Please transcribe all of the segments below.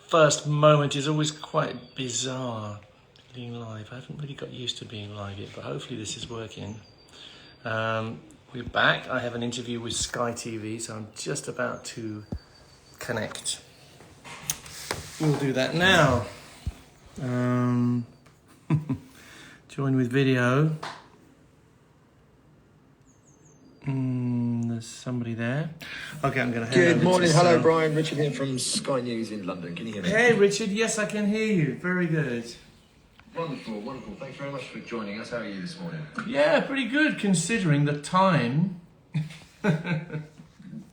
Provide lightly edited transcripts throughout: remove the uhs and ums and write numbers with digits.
first moment is always quite bizarre being live. I haven't really got used to being live yet, but hopefully this is working. We're back. I have an interview with Sky TV, so I'm just about to connect. We'll do that now. Join with video. There's somebody there. Okay, I'm going to hand over. Good morning. Hello, Brian. Richard here from Sky News in London. Can you hear me? Hey, Richard. Yes, I can hear you. Very good. Wonderful, wonderful. Thanks very much for joining us. How are you this morning? Yeah, pretty good considering the time.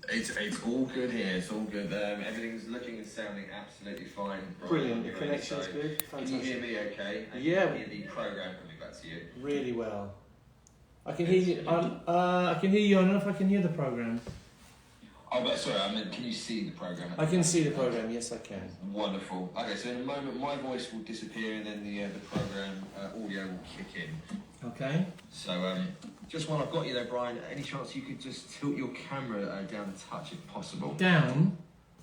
It's all good here. It's all good. Everything's looking and sounding absolutely fine. Brian. Brilliant. The connection's good. Fantastic. Can you hear me okay? And Yeah. Can you hear the program coming back to you? Really well. I can hear you. I can hear you. I don't know if I can hear the program. Oh, but sorry. I meant, can you see the program? I can see the program. Yes, I can. Wonderful. Okay, so in a moment, my voice will disappear, and then the program audio will kick in. Okay. So, just while I've got you there, Brian, any chance you could just tilt your camera down a touch, if possible? Down,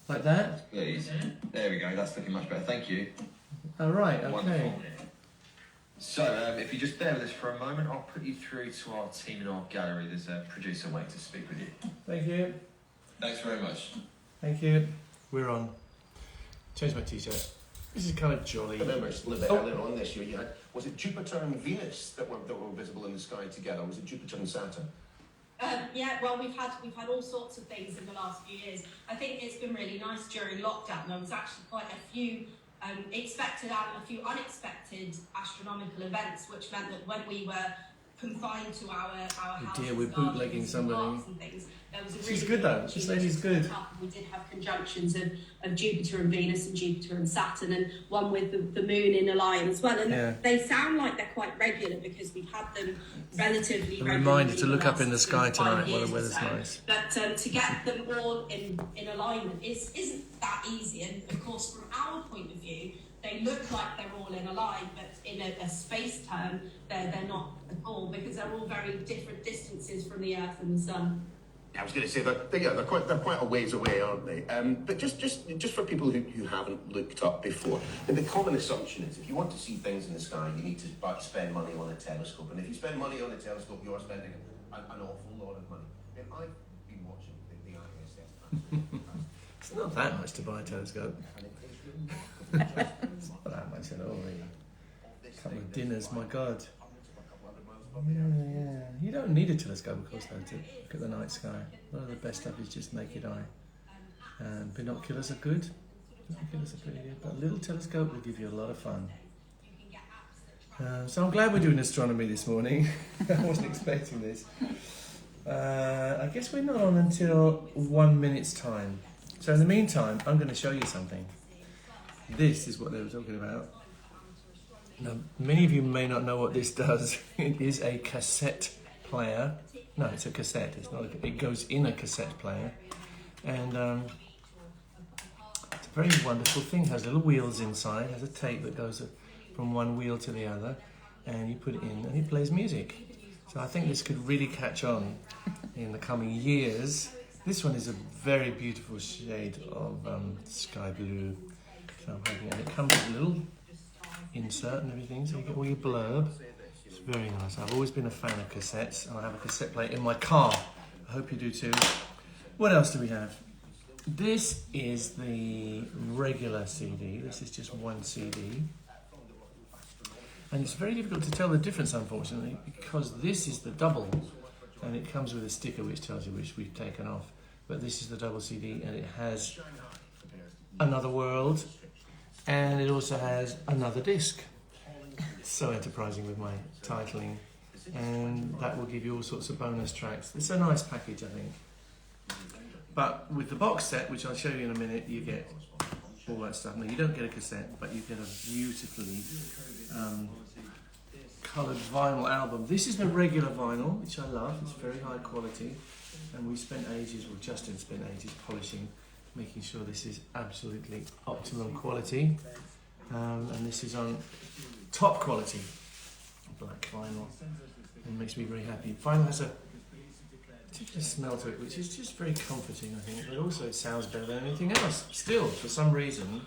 like that. Please. There we go. That's looking much better. Thank you. All right. Okay. Wonderful. So, if you just bear with us for a moment, I'll put you through to our team in our gallery. There's a producer waiting to speak with you. Thank you. Thanks very much. Thank you. We're on. Change my t-shirt. This is kind of jolly. I remember a little bit earlier on this year, you had, was it Jupiter and Venus that were visible in the sky together? Was it Jupiter and Saturn? Yeah, well, we've had all sorts of things in the last few years. I think it's been really nice during lockdown. There was actually quite a few expected and a few unexpected astronomical events, which meant that when we were confined to our houses, dear, we're bootlegging somebody. And things, there was a She's really good though. This lady's good. We did have conjunctions of Jupiter and Venus and Jupiter and Saturn, and one with the moon in a line as well. And Yeah. they sound like they're quite regular because we've had them relatively. A reminder to look up in the last sky 5 tonight while years the or weather's so. nice. But to get them all in alignment isn't that easy. And of course, from our point of view, they look like they're all in a line, but in a space term, they're not at all, because they're all very different distances from the Earth and the Sun. I was going to say that they're quite a ways away, aren't they? But just for people who haven't looked up before, the common assumption is if you want to see things in the sky, you need to spend money on a telescope, and if you spend money on a telescope, you are spending an awful lot of money. And I've been watching the ISS. It's not that much to buy a telescope. And it is remarkable. It's not that much at all, really. A couple of dinners, my God. Yeah. You don't need a telescope, of course, though, to look at the night sky. A lot of the best stuff is just naked eye. Binoculars are good. Binoculars are pretty good. But a little telescope will give you a lot of fun. So I'm glad we're doing astronomy this morning. I wasn't expecting this. I guess we're not on until 1 minute's time. So in the meantime, I'm going to show you something. This is what they were talking about. Now, many of you may not know what this does. It is a cassette player. No, it's a cassette. It's not. It goes in a cassette player, and it's a very wonderful thing. It has little wheels inside. It has a tape that goes from one wheel to the other, and you put it in, and it plays music. So I think this could really catch on in the coming years. This one is a very beautiful shade of sky blue. So I'm hoping, and it comes with a little insert and everything, so you get all your blurb. It's very nice. I've always been a fan of cassettes, and I have a cassette player in my car. I hope you do too. What else do we have? This is the regular CD. This is just one CD. And it's very difficult to tell the difference, unfortunately, because this is the double, and it comes with a sticker which tells you which we've taken off. But this is the double CD, and it has Another World, and it also has another disc. So enterprising with my titling, and that will give you all sorts of bonus tracks. It's a nice package, I think. But with the box set, which I'll show you in a minute, you get all that stuff. Now, you don't get a cassette, but you get a beautifully coloured vinyl album. This is the regular vinyl, which I love. It's very high quality, and we spent ages, well, Justin spent ages polishing, making sure this is absolutely optimum quality. And this is on top quality black vinyl. It makes me very happy. Vinyl has a particular smell to it, which is just very comforting, I think, but also it sounds better than anything else. Still, for some reason,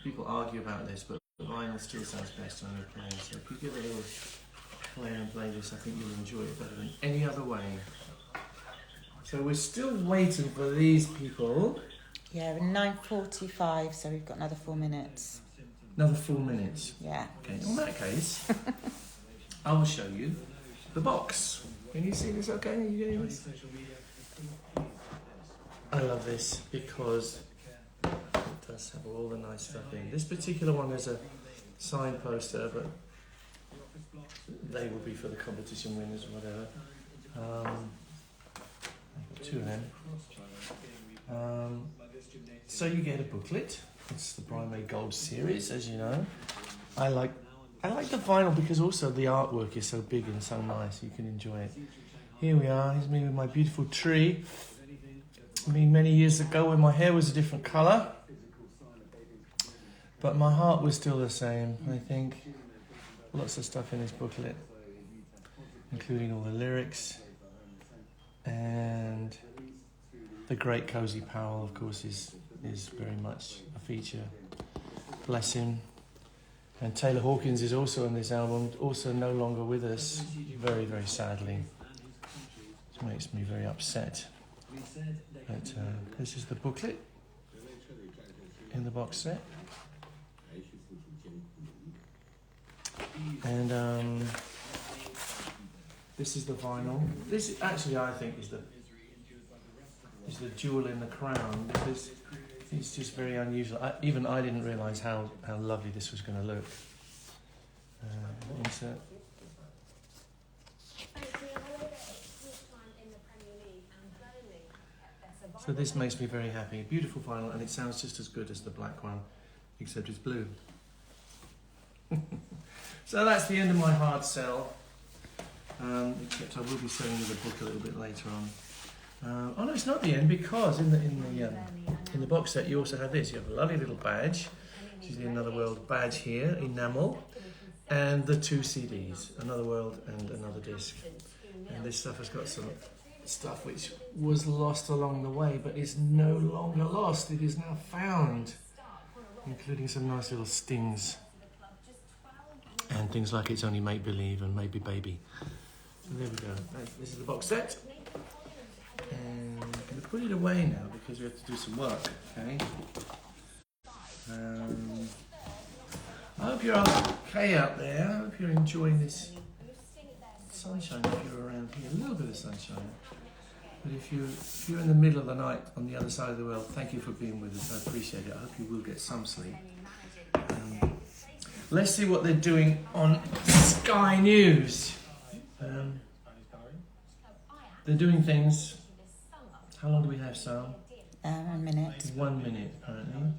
people argue about this, but the vinyl still sounds best on your playing. So if you give it a little play and play this, I think you'll enjoy it better than any other way. So we're still waiting for these people. Yeah, we're 9:45, so we've got another 4 minutes. Another 4 minutes. Yeah. Okay, in that case, I will show you the box. Can you see this okay? Are you getting this? I love this because it does have all the nice stuff in. This particular one is a signed poster, but they will be for the competition winners or whatever. I've got two of them. So you get a booklet. It's the Brimley Gold series, as you know. I like the vinyl because also the artwork is so big and so nice. You can enjoy it. Here we are. Here's me with my beautiful tree. Me many years ago when my hair was a different colour, but my heart was still the same. I think lots of stuff in this booklet, including all the lyrics, and the great Cozy Powell, of course, is very much a feature. Bless him. And Taylor Hawkins is also on this album, also no longer with us, very, very sadly. It makes me very upset. But this is the booklet in the box set. And this is the vinyl. This actually, I think, is the jewel in the crown because it's just very unusual. Even I didn't realise how lovely this was going to look. Insert. So this makes me very happy. Beautiful vinyl, and it sounds just as good as the black one, except it's blue. So that's the end of my hard sell. Except I will be selling you the book a little bit later on. Oh no, it's not the end because in the box set you also have this. You have a lovely little badge, which is the Another World badge here, enamel, and the two CDs, Another World and Another Disc. And this stuff has got some stuff which was lost along the way, but is no longer lost. It is now found, including some nice little stings and things like It's Only Make Believe and Maybe Baby. So there we go. This is the box set. And I'm going to put it away now because we have to do some work, okay? I hope you're okay out there. I hope you're enjoying this sunshine if you're around here. A little bit of sunshine. But if you're in the middle of the night on the other side of the world, thank you for being with us. I appreciate it. I hope you will get some sleep. Let's see what they're doing on Sky News. They're doing things. How long do we have, Sam? 1 minute. 1 minute, apparently.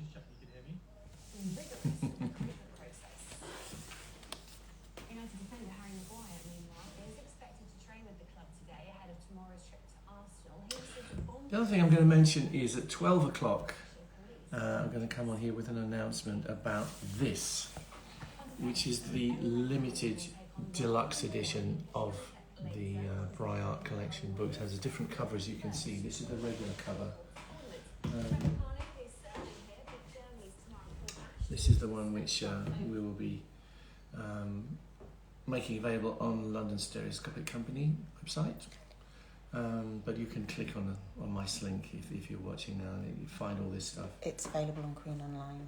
The other thing I'm going to mention is at 12 o'clock, I'm going to come on here with an announcement about this, which is the limited deluxe edition of the Bry Art Collection book. It has a different cover, as you can see. This is the regular cover. This is the one which we will be making available on London Stereoscopic Company website. But you can click on my link if you're watching now and you find all this stuff. It's available on Queen Online.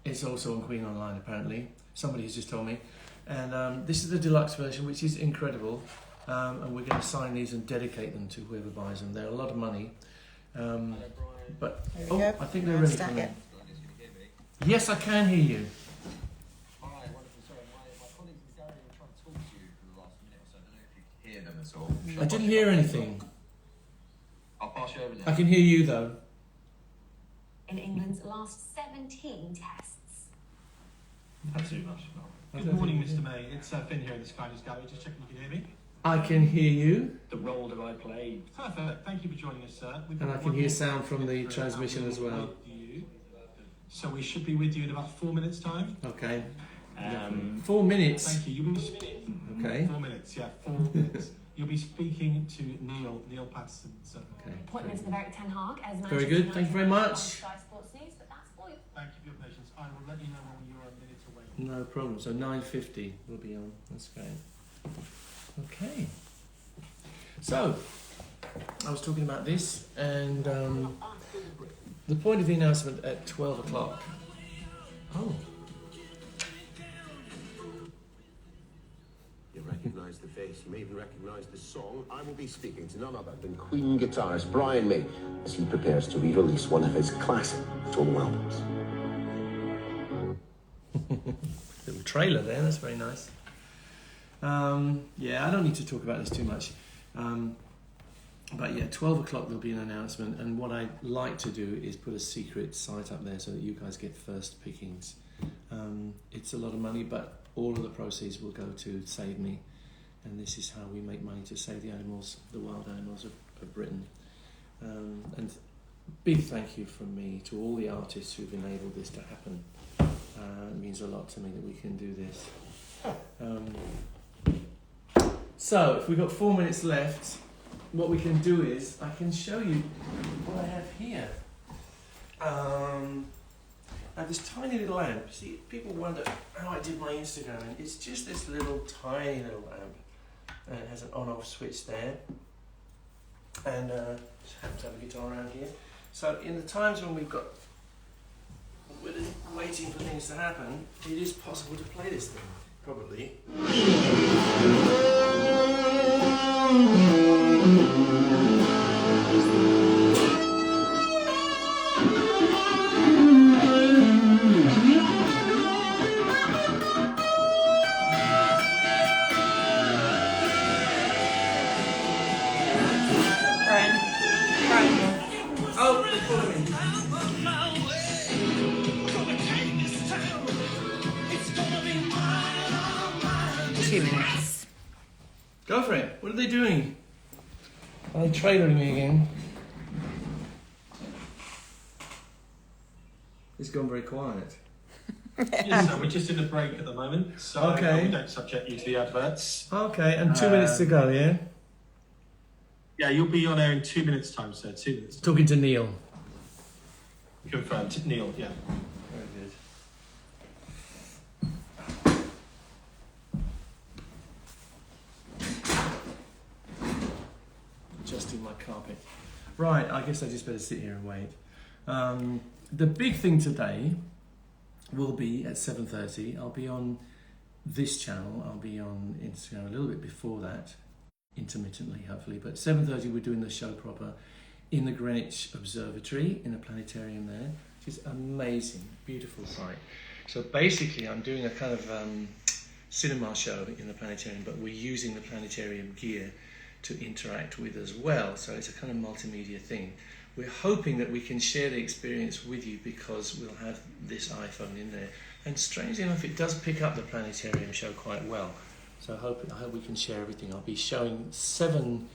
It's also on Queen Online, apparently. Somebody has just told me. And this is the deluxe version, which is incredible. And we're going to sign these and dedicate them to whoever buys them. They're a lot of money. But I think they're ready for me. Yes, I can hear you. Hi, wonderful. Sorry, my colleagues in Gary were trying to talk to you for the last minute or so. I don't know if you could hear them at all. I didn't hear anything. I'll pass you over now. I can hear you, though. In England's last 17 tests. Thanks very much. Good morning, Mr. May. It's Finn here in the Sky News Gallery. Just checking you can hear me. I can hear you. The role that I played. Perfect. Thank you for joining us, sir. And I can hear sound from the transmission as well. So we should be with you in about 4 minutes' time. Okay. 4 minutes. Thank you. You'll be speaking. Okay. 4 minutes. Yeah, 4 minutes. You'll be speaking to Neil Patterson. So. Okay. Appointments with Eric Ten Hag as Very good. Thank you very much. Sky Sports News, but that's all. Thank you for your patience. I will let you know. No problem. So 9:50 will be on. That's great. Okay. So, I was talking about this, and the point of the announcement at 12 o'clock. Oh. You recognise the face, you may even recognise the song. I will be speaking to none other than Queen guitarist Brian May as he prepares to re-release one of his classic solo albums. Little trailer there, that's very nice. Yeah, I don't need to talk about this too much. But yeah, 12 o'clock there'll be an announcement, and what I'd like to do is put a secret site up there so that you guys get first pickings. It's a lot of money, but all of the proceeds will go to Save Me, and this is how we make money to save the animals, the wild animals of Britain. And big thank you from me to all the artists who've enabled this to happen. It means a lot to me that we can do this. So, if we've got 4 minutes left, what we can do is, I can show you what I have here. I have this tiny little lamp. See, people wonder how I did my Instagram, and it's just this little tiny little lamp. And it has an on-off switch there. And just happens to have a guitar around here. So in the times when we're waiting for things to happen, it is possible to play this thing, probably. Oh, they're calling me. 2 minutes. Go for it. What are they doing? Are they trailering me again? It's gone very quiet. Yes, so we're just in a break at the moment, so Okay. we don't subject you to the adverts. Okay, and 2 minutes to go, yeah? Yeah, you'll be on air in 2 minutes' time, sir. 2 minutes. Talking to Neil. Confirmed. Neil, yeah. Very good. Adjusting my carpet. Right, I guess I just better sit here and wait. The big thing today will be at 7:30. I'll be on this channel. I'll be on Instagram a little bit before that, intermittently, hopefully. But 7:30, we're doing the show proper in the Greenwich Observatory, in the planetarium there, which is amazing, beautiful site. So basically, I'm doing a kind of cinema show in the planetarium, but we're using the planetarium gear to interact with as well. So it's a kind of multimedia thing. We're hoping that we can share the experience with you because we'll have this iPhone in there. And strangely enough, it does pick up the planetarium show quite well. So I hope we can share everything. I'll be showing 7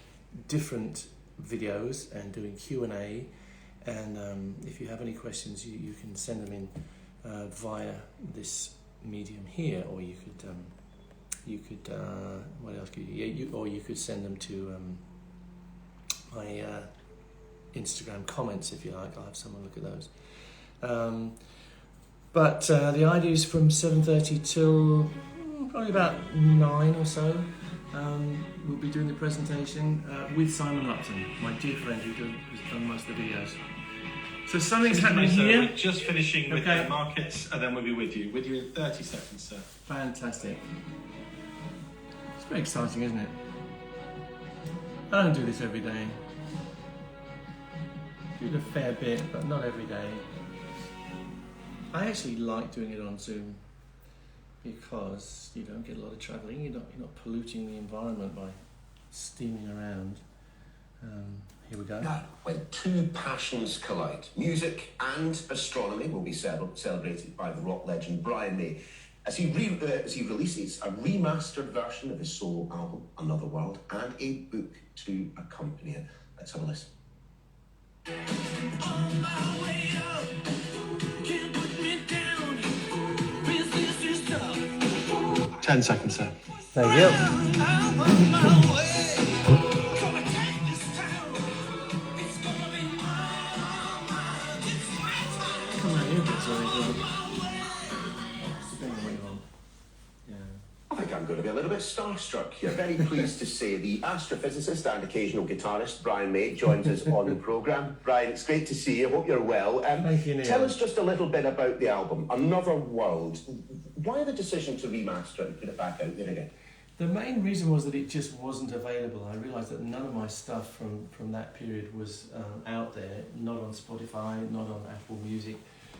different videos and doing Q&A. And if you have any questions, you can send them in via this medium here, or you could what else could you? Or you could send them to my Instagram comments if you like. I'll have someone look at those. But the idea is from 7:30 till probably about 9 or so. We'll be doing the presentation with Simon Lupton, my dear friend who's done most of the videos. So something's happening here. We're just finishing with the markets, and then we'll be with you in 30 seconds, sir. Fantastic. It's very exciting, isn't it? I don't do this every day. I do it a fair bit, but not every day. I actually like doing it on Zoom because you don't get a lot of travelling. You're not polluting the environment by steaming around. Here we go. Now, when two passions collide, music and astronomy will be celebrated by the rock legend Brian May as he releases a remastered version of his solo album, Another World, and a book to accompany it. Let's have a listen. On my way up, can't put me down. Business is tough. 10 seconds, sir. There you go. I'm on my way. Gonna take this town. It's gonna be mine. It's my time. Come on, you get sorry, brother. Depending on what you want. a little bit starstruck here. Very pleased to say the astrophysicist and occasional guitarist Brian May joins us on the programme. Brian, it's great to see you. Hope you're well. Thank you, Neil. Tell us just a little bit about the album, Another World. Why the decision to remaster it and put it back out there again? The main reason was that it just wasn't available. I realised that none of my stuff from that period was out there, not on Spotify, not on Apple Music,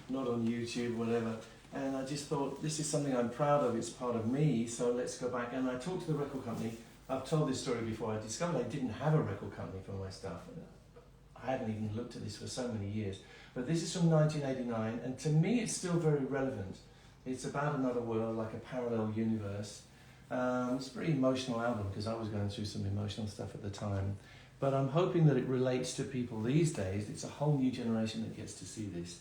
not on YouTube, whatever. And I just thought, this is something I'm proud of, it's part of me, so let's go back. And I talked to the record company. I've told this story before. I discovered I didn't have a record company for my stuff. I hadn't even looked at this for so many years. But this is from 1989, and to me it's still very relevant. It's about another world, like a parallel universe. It's a very emotional album because I was going through some emotional stuff at the time. But I'm hoping that it relates to people these days. It's a whole new generation that gets to see this.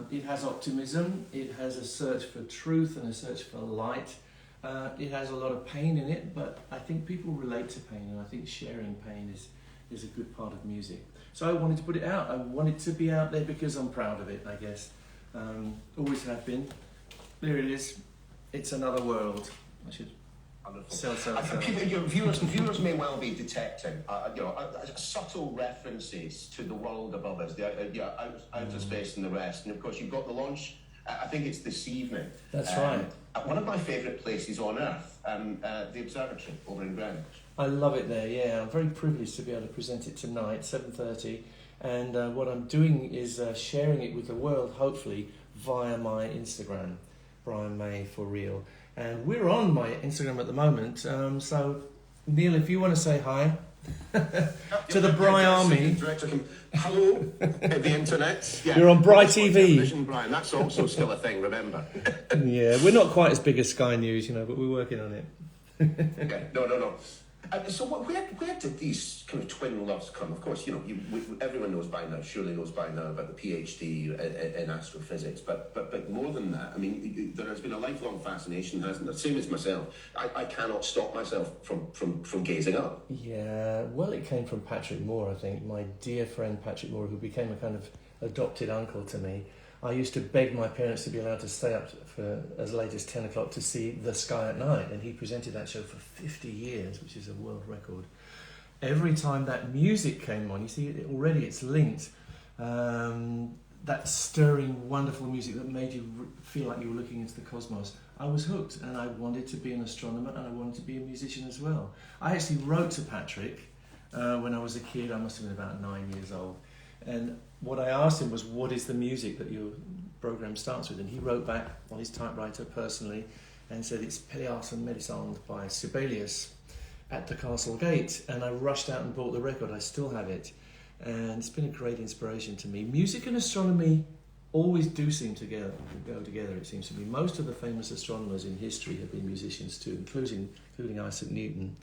It has optimism, it has a search for truth and a search for light. It has a lot of pain in it, but I think people relate to pain, and I think sharing pain is a good part of music. So I wanted to put it out. I wanted to be out there because I'm proud of it, I guess. Always have been. There it is. It's Another World. I should sell. Your viewers may well be detecting, subtle references to the world above us, the outer space and the rest. And of course, you've got the launch. I think it's this evening. That's right. At one of my favourite places on Earth, the observatory over in Greenwich. I love it there. Yeah, I'm very privileged to be able to present it tonight, 7:30. And what I'm doing is sharing it with the world, hopefully via my Instagram, Brian May for real. And we're on my Instagram at the moment, so Neil, if you want to say hi to the Bry Army. Hello, the internet. Yeah. You're on Bry TV. Vision, Brian. That's also still a thing, remember. Yeah, we're not quite as big as Sky News, but we're working on it. Okay. No. So where did these kind of twin loves come? Of course, everyone knows by now, surely knows by now about the PhD in astrophysics, but more than that, I mean, there has been a lifelong fascination, hasn't there? Same as myself. I cannot stop myself from gazing up. Yeah, well, it came from Patrick Moore, I think. My dear friend Patrick Moore, who became a kind of adopted uncle to me. I used to beg my parents to be allowed to stay up for as late as 10 o'clock to see The Sky at Night, and he presented that show for 50 years, which is a world record. Every time that music came on, you see, already it's linked. That stirring, wonderful music that made you feel like you were looking into the cosmos. I was hooked, and I wanted to be an astronomer, and I wanted to be a musician as well. I actually wrote to Patrick when I was a kid. I must have been about 9 years old. And what I asked him was, what is the music that your programme starts with? And he wrote back on his typewriter personally and said, it's Pelléas and Mélisande by Sibelius at the Castle Gate. And I rushed out and bought the record. I still have it. And it's been a great inspiration to me. Music and astronomy always do seem to go together, it seems to me. Most of the famous astronomers in history have been musicians too, including Isaac Newton.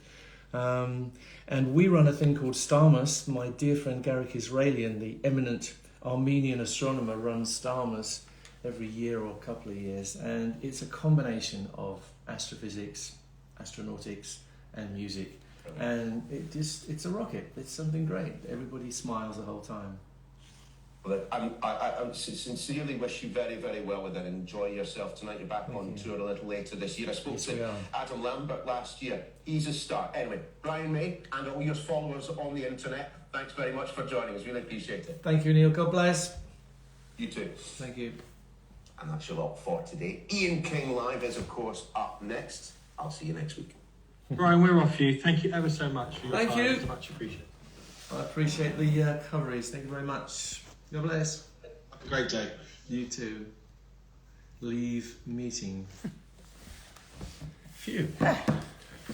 And we run a thing called Starmus. My dear friend Garrick Israelian, the eminent Armenian astronomer, runs Starmus every year or a couple of years, and it's a combination of astrophysics, astronautics and music, and it's a rocket. It's something great. Everybody smiles the whole time. Well, I sincerely wish you very, very well with it. Enjoy yourself tonight. You're back on tour a little later this year. I spoke to Adam Lambert last year. He's a star. Anyway, Brian May and all your followers on the internet, thanks very much for joining us. Really appreciate it. Thank you, Neil. God bless. You too. Thank you. And that's your lot for today. Ian King Live is, of course, up next. I'll see you next week. Brian, we're off you. Thank you ever so much for your time. Thank you. It's much appreciated. I appreciate the coverage. Thank you very much. God bless. Have a great day. You too. Leave meeting. Phew.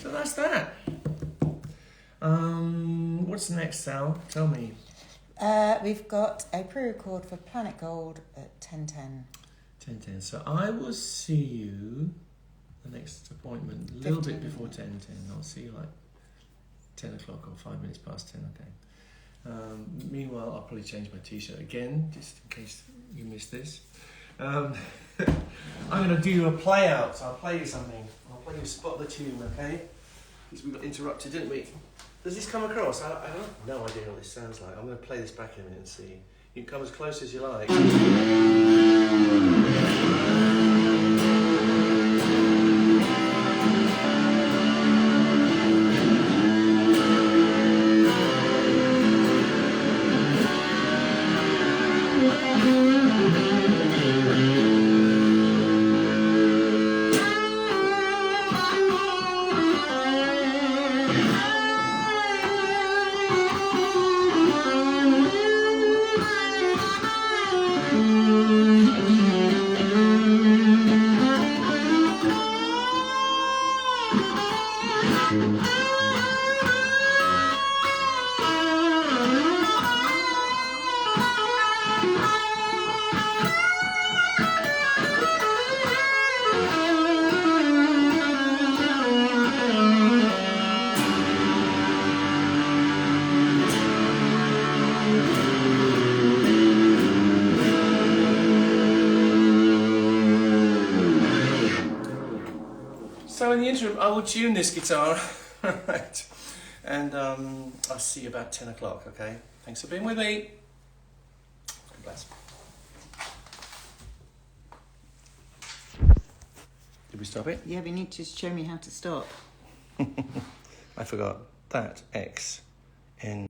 So that's that. What's next, Sal? Tell me. We've got a pre-record for Planet Gold at 10:10. 10:10. So I will see you the next appointment a little bit before 10:10. I'll see you like 10 o'clock or 5 minutes past 10. Okay. Meanwhile, I'll probably change my t-shirt again, just in case you missed this. I'm going to do a play out, so I'll play you something. I'll play you Spot the Tune, okay? Because we got interrupted, didn't we? Does this come across? I have no idea what this sounds like. I'm going to play this back in a minute and see. You can come as close as you like. So in the interim, I will tune this guitar, right? And I'll see you about 10 o'clock, okay? Thanks for being with me. God bless. Did we stop it? Yeah, we need to show me how to stop. I forgot that X in